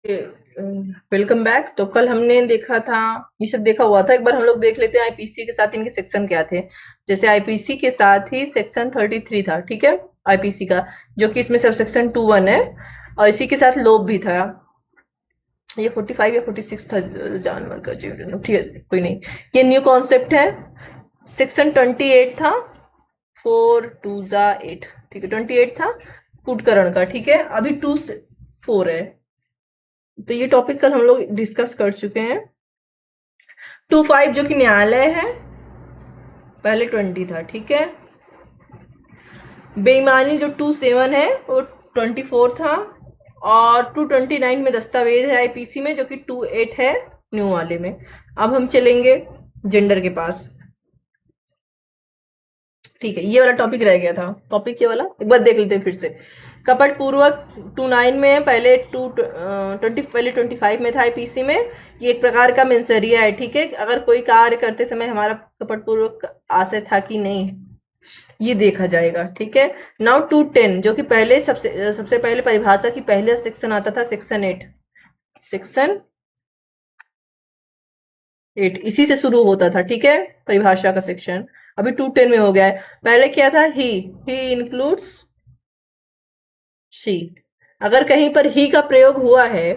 Welcome back. तो कल हमने देखा था, ये सब देखा हुआ था। एक बार हम लोग देख लेते हैं आईपीसी के साथ इनके सेक्शन क्या थे। जैसे आईपीसी के साथ ही सेक्शन 33 था, ठीक है, आईपीसी का, जो कि इसमें सब सेक्शन 21 है। और इसी के साथ लोब भी था। ये 45 या 46 था, जानवर का जीवन, ठीक है, कोई नहीं। ये न्यू कॉन्सेप्ट है। सेक्शन 28 था, 4 2 8, ठीक है, 28 था कूटकरण का, ठीक है। अभी 2 4 है। तो ये टॉपिक कल हम लोग डिस्कस कर चुके हैं। 2 5 जो कि न्यायालय है, पहले 20 था, ठीक है। बेईमानी जो 2 7 है वो 24 था। और 229 में दस्तावेज है आईपीसी में, जो कि 2 8 है न्यू वाले में। अब हम चलेंगे जेंडर के पास, ठीक है। ये वाला टॉपिक रह गया था। टॉपिक ये वाला एक बार देख लेते हैं फिर से। कपट पूर्वक 2 9 में, पहले 20 पहले 25 में था आईपीसी में। ये एक प्रकार का मेंसरिया है, ठीक है। अगर कोई कार्य करते समय हमारा कपट पूर्वक आशय था कि नहीं, ये देखा जाएगा, ठीक है। नाउ 2 10 जो कि पहले सबसे सबसे पहले परिभाषा की पहले सेक्शन आता था, सेक्शन 8। सेक्शन 8 इसी से शुरू होता था, ठीक है, परिभाषा का सेक्शन। अभी 2 10 में हो गया है। पहले क्या था, ही इंक्लूड्स शी। अगर कहीं पर ही का प्रयोग हुआ है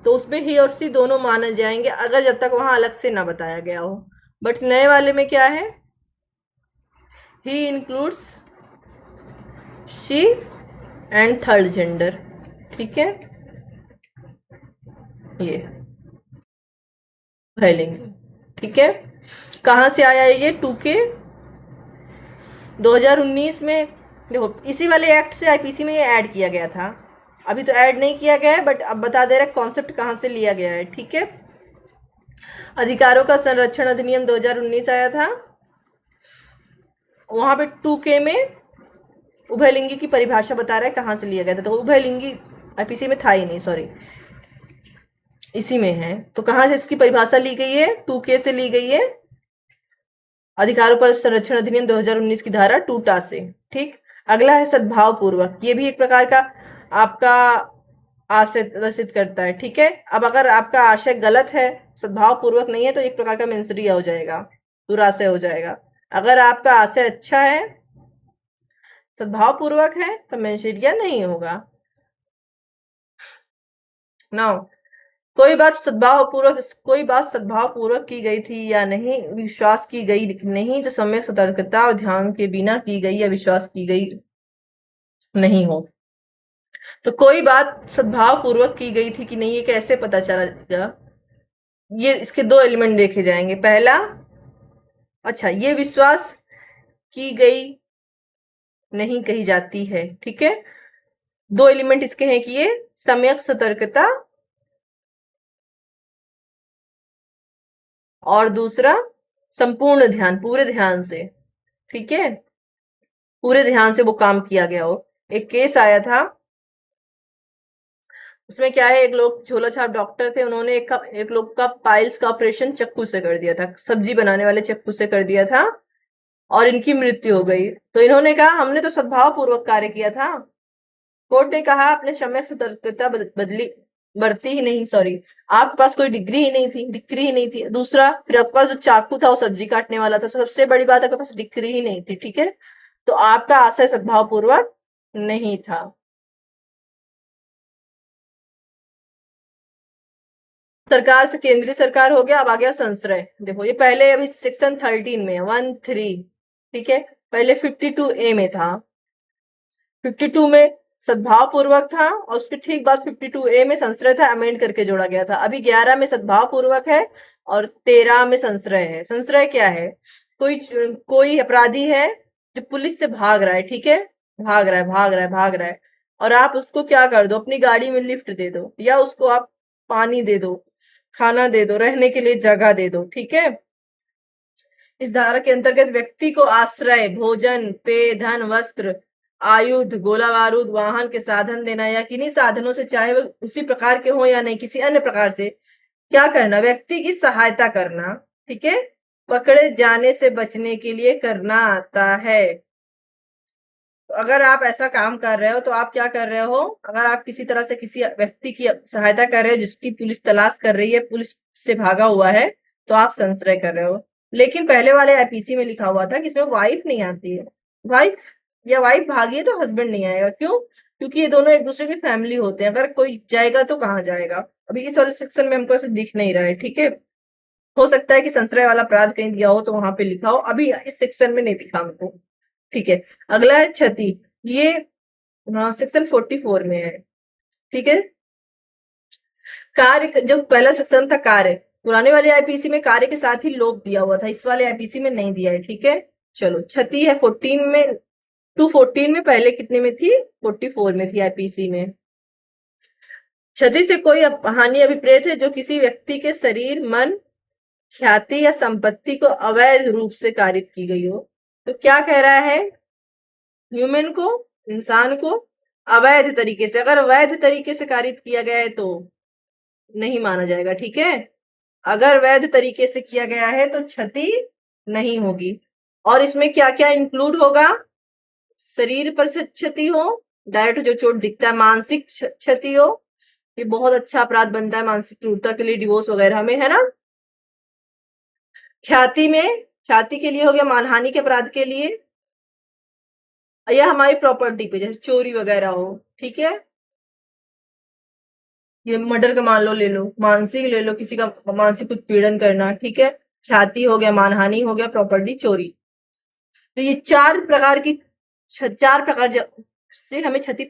तो उसमें ही और सी दोनों माने जाएंगे, अगर जब तक वहां अलग से ना बताया गया हो। बट नए वाले में क्या है, he includes she and third gender, ठीक है। ये फैलेंगे, ठीक है। कहां से आया है ये 2 के 2019 में। देखो, इसी वाले एक्ट से आईपीसी में ये ऐड किया गया था। अभी तो ऐड नहीं किया गया है, बट अब बता दे रहा है कॉन्सेप्ट कहां से लिया गया है, ठीक है। अधिकारों का संरक्षण अधिनियम 2019 आया था। वहां पे 2 के में उभयलिंगी की परिभाषा बता रहा है कहां से लिया गया था। तो उभयलिंगी आईपीसी में था ही नहीं, सॉरी, इसी में है। तो कहां से इसकी परिभाषा ली गई है, 2 के से ली गई है, अधिकारों पर संरक्षण अधिनियम 2019 की धारा 2 टा से, ठीक। अगला है सद्भाव पूर्वक। ये भी एक प्रकार का आपका आशय प्रदर्शित करता है, ठीक है। अब अगर आपका आशय गलत है, सद्भाव पूर्वक नहीं है, तो एक प्रकार का मेंसरिया हो जाएगा, दुराशय हो जाएगा। अगर आपका आशय अच्छा है, सद्भाव पूर्वक है, तो मेंसरिया नहीं होगा। नाउ, कोई बात सद्भाव पूर्वक की गई थी या नहीं, विश्वास की गई नहीं, जो सम्यक सतर्कता और ध्यान के बिना की गई या विश्वास की गई नहीं हो। तो कोई बात सद्भाव पूर्वक की गई थी कि नहीं, ये कैसे पता चलेगा। ये इसके दो एलिमेंट देखे जाएंगे। पहला, अच्छा, ये विश्वास की गई नहीं कही जाती है, ठीक है। दो एलिमेंट इसके हैं कि ये सम्यक सतर्कता, और दूसरा संपूर्ण ध्यान, पूरे ध्यान से, ठीक है, पूरे ध्यान से वो काम किया गया हो। एक केस आया था, उसमें क्या है, एक लोग झोला छाप डॉक्टर थे, उन्होंने एक लोग का पाइल्स का ऑपरेशन चक्कू से कर दिया था, सब्जी बनाने वाले चक्कू से कर दिया था, और इनकी मृत्यु हो गई। तो इन्होंने कहा हमने तो सद्भाव पूर्वक कार्य किया था। कोर्ट ने कहा आपने सम्यक सतर्कता बदली बरती ही नहीं, सॉरी, आपके पास कोई डिग्री ही नहीं थी। दूसरा, फिर आपके पास जो चाकू था वो सब्जी काटने वाला था। सबसे बड़ी बात, आपके पास डिग्री ही नहीं थी, ठीक है। तो आपका आशय सद्भाव पूर्वक नहीं था। सरकार से केंद्रीय सरकार हो गया। अब आ गया संश्रय। देखो, ये पहले अभी सेक्शन 13 में 1 3, ठीक है। पहले 52A में था। 52 में सद्भाव पूर्वक था, और उसके ठीक बाद 52A में संश्रय था, अमेंड करके जोड़ा गया था। अभी 11 में सद्भाव पूर्वक है, और 13 में संश्रय है। संश्रय क्या है, कोई कोई अपराधी है जो पुलिस से भाग रहा है, ठीक है, भाग रहा है, और आप उसको क्या कर दो, अपनी गाड़ी में लिफ्ट दे दो, या उसको आप पानी दे दो, खाना दे दो, रहने के लिए जगह दे दो, ठीक है। इस धारा के अंतर्गत व्यक्ति को आश्रय, भोजन, पेय, धन, वस्त्र, आयुध, गोला बारूद, वाहन के साधन देना, या किन्हीं साधनों से, चाहे वो उसी प्रकार के हो या नहीं, किसी अन्य प्रकार से क्या करना, व्यक्ति की सहायता करना, ठीक है, पकड़े जाने से बचने के लिए करना आता है। अगर आप ऐसा काम कर रहे हो तो आप क्या कर रहे हो, अगर आप किसी तरह से किसी व्यक्ति की सहायता कर रहे हो जिसकी पुलिस तलाश कर रही है, पुलिस से भागा हुआ है, तो आप संशय कर रहे हो। लेकिन पहले वाले आईपीसी में लिखा हुआ था कि इसमें वाइफ नहीं आती है। वाइफ या वाइफ भागी है तो हस्बैंड नहीं आएगा। क्यों? क्योंकि ये दोनों एक दूसरे की फैमिली होते हैं। अगर कोई जाएगा तो कहाँ जाएगा? अभी इस वाले सेक्शन में हमको ऐसे दिख नहीं रहा है। ठीक है, हो सकता है कि संशय वाला अपराध कहीं दिया हो तो वहां पे लिखा हो, अभी इस सेक्शन में नहीं दिखा हमको। ठीक है, अगला है क्षति। ये सेक्शन 44 में है। ठीक है, कार्य, जो पहला सेक्शन था कार्य, पुराने वाले आईपीसी में कार्य के साथ ही लोप दिया हुआ था, इस वाले आईपीसी में नहीं दिया है। ठीक है, चलो क्षति है 14 में, 214 में, पहले कितने में थी? 44 में थी आईपीसी में। क्षति से कोई हानि अभिप्रेत है जो किसी व्यक्ति के शरीर, मन, ख्याति या संपत्ति को अवैध रूप से कारित की गई हो। तो क्या कह रहा है? ह्यूमन को, इंसान को अवैध तरीके से, अगर वैध तरीके से कारित किया गया है तो नहीं माना जाएगा। ठीक है, अगर वैध तरीके से किया गया है तो क्षति नहीं होगी। और इसमें क्या क्या इंक्लूड होगा? शरीर पर से क्षति हो, डायरेक्ट जो चोट दिखता है, मानसिक क्षति हो, ये बहुत अच्छा अपराध बनता है मानसिक क्रूरता के लिए, डिवोर्स वगैरह में, है ना। ख्याति में, ख्याति के लिए हो गया मानहानि के अपराध के लिए, या हमारी प्रॉपर्टी पे जैसे चोरी वगैरह हो। ठीक है, ये मर्डर का मान लो, ले लो, मानसिक ले लो, किसी का मानसिक उत्पीड़न करना। ठीक है, ख्याति हो गया, मानहानि हो गया, प्रॉपर्टी चोरी। तो ये चार प्रकार से हमें क्षति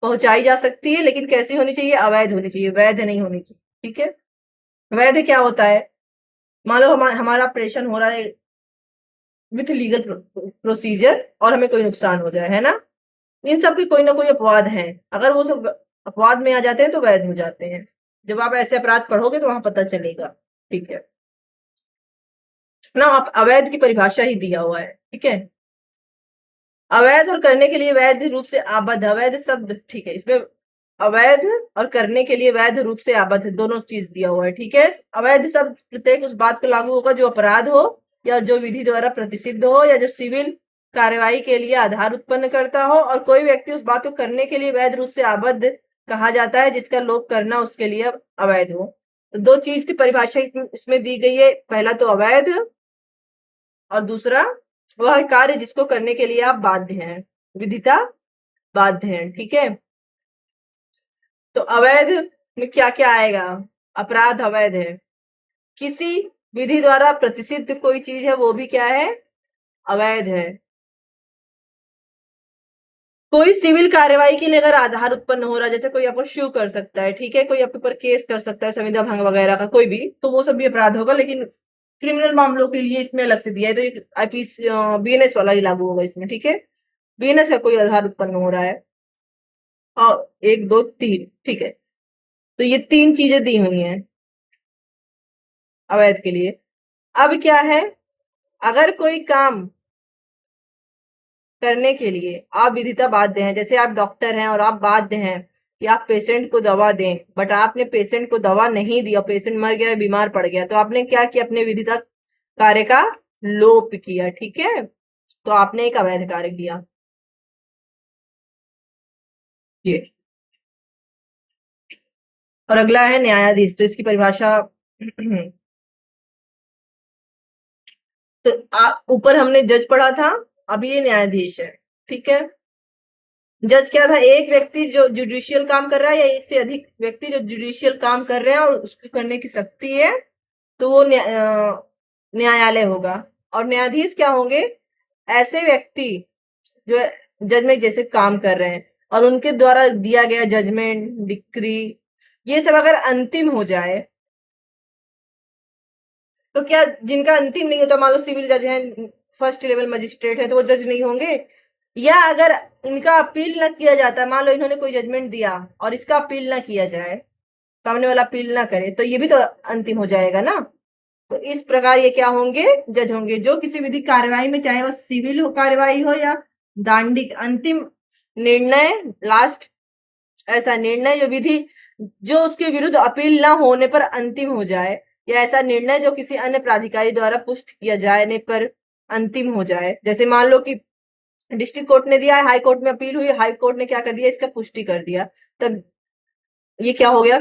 पहुंचाई जा सकती है, लेकिन कैसी होनी चाहिए? अवैध होनी चाहिए, वैध नहीं होनी चाहिए। ठीक है, वैध क्या होता है? मान लो हमारा ऑपरेशन हो रहा है विथ लीगल प्रोसीजर और हमें कोई नुकसान हो जाए, है ना। इन सब के कोई ना कोई अपवाद हैं, अगर वो सब अपवाद में आ जाते हैं तो वैध हो जाते हैं। जब आप ऐसे अपराध पढ़ोगे तो वहां पता चलेगा। ठीक है ना, आप अवैध की परिभाषा ही दिया हुआ है। ठीक है, अवैध और करने के लिए वैध रूप से आबद्ध, अवैध शब्द, ठीक है, इसमें अवैध और करने के लिए वैध रूप से आबद्ध दोनों चीज दिया हुआ है। ठीक है, अवैध शब्द प्रत्येक उस बात को लागू होगा जो अपराध हो या जो विधि द्वारा प्रतिषिद्ध हो या जो सिविल कार्यवाही के लिए आधार उत्पन्न करता हो, और कोई व्यक्ति उस बात को करने के लिए वैध रूप से आबद्ध कहा जाता है जिसका लोप करना उसके लिए अवैध हो। तो दो चीज की परिभाषा इसमें दी गई है, पहला तो अवैध और दूसरा वह कार्य जिसको करने के लिए आप बाध्य हैं, विधिता बाध्य हैं। ठीक है, तो अवैध में क्या क्या आएगा? अपराध अवैध है, किसी विधि द्वारा प्रतिषिद्ध कोई चीज है वो भी क्या है? अवैध है। कोई सिविल कार्यवाही के लिए अगर आधार उत्पन्न हो रहा है, जैसे कोई आपको श्यू कर सकता है, ठीक है, कोई आपके ऊपर केस कर सकता है, संविदा भंग वगैरह का कोई भी, तो वो सब भी अपराध होगा। लेकिन क्रिमिनल मामलों के लिए इसमें अलग से दिया है, तो ये आईपीसी बीएनएस वाला ही लागू होगा इसमें। ठीक है, बीएनएस का कोई आधार उत्पन्न हो रहा है, और 1 2 3, ठीक है, तो ये 3 चीजें दी हुई हैं अवैध के लिए। अब क्या है, अगर कोई काम करने के लिए आप विधिता बाध्य हैं, जैसे आप डॉक्टर हैं और आप बाध्य हैं कि आप पेशेंट को दवा दें, बट आपने पेशेंट को दवा नहीं दिया, पेशेंट मर गया, बीमार पड़ गया, तो आपने क्या किया? अपने विधिता कार्य का लोप किया। ठीक है, तो आपने एक अवैध कार्य किया। ये और अगला है न्यायाधीश, तो इसकी परिभाषा तो ऊपर हमने जज पढ़ा था, अभी ये न्यायाधीश है। ठीक है, जज क्या था? एक व्यक्ति जो जुडिशियल काम कर रहा है या एक से अधिक व्यक्ति जो जुडिशियल काम कर रहे हैं और उसको करने की शक्ति है, तो वो न्यायालय होगा। और न्यायाधीश क्या होंगे? ऐसे व्यक्ति जो जज में जैसे काम कर रहे हैं और उनके द्वारा दिया गया जजमेंट, डिक्री, ये सब अगर अंतिम हो जाए, तो क्या जिनका अंतिम नहीं होता, मान लो सिविल जज है, फर्स्ट लेवल मजिस्ट्रेट है, तो वो जज नहीं होंगे? या अगर इनका अपील न किया जाता, मान लो इन्होंने कोई जजमेंट दिया और इसका अपील ना किया जाए, सामने वाला अपील ना करे, तो ये भी तो अंतिम हो जाएगा ना। तो इस प्रकार ये क्या होंगे? जज होंगे, जो किसी विधि कार्यवाही में, चाहे वो सिविल हो कार्यवाही हो या दांडिक, अंतिम निर्णय, लास्ट ऐसा निर्णय जो विधि जो उसके विरुद्ध अपील ना होने पर अंतिम हो जाए, या ऐसा निर्णय जो किसी अन्य प्राधिकारी द्वारा पुष्ट किया जाने पर अंतिम हो जाए। जैसे मान लो कि डिस्ट्रिक्ट कोर्ट ने दिया है, हाई कोर्ट में अपील हुई, हाई कोर्ट ने क्या कर दिया, इसका पुष्टि कर दिया, तब ये क्या हो गया,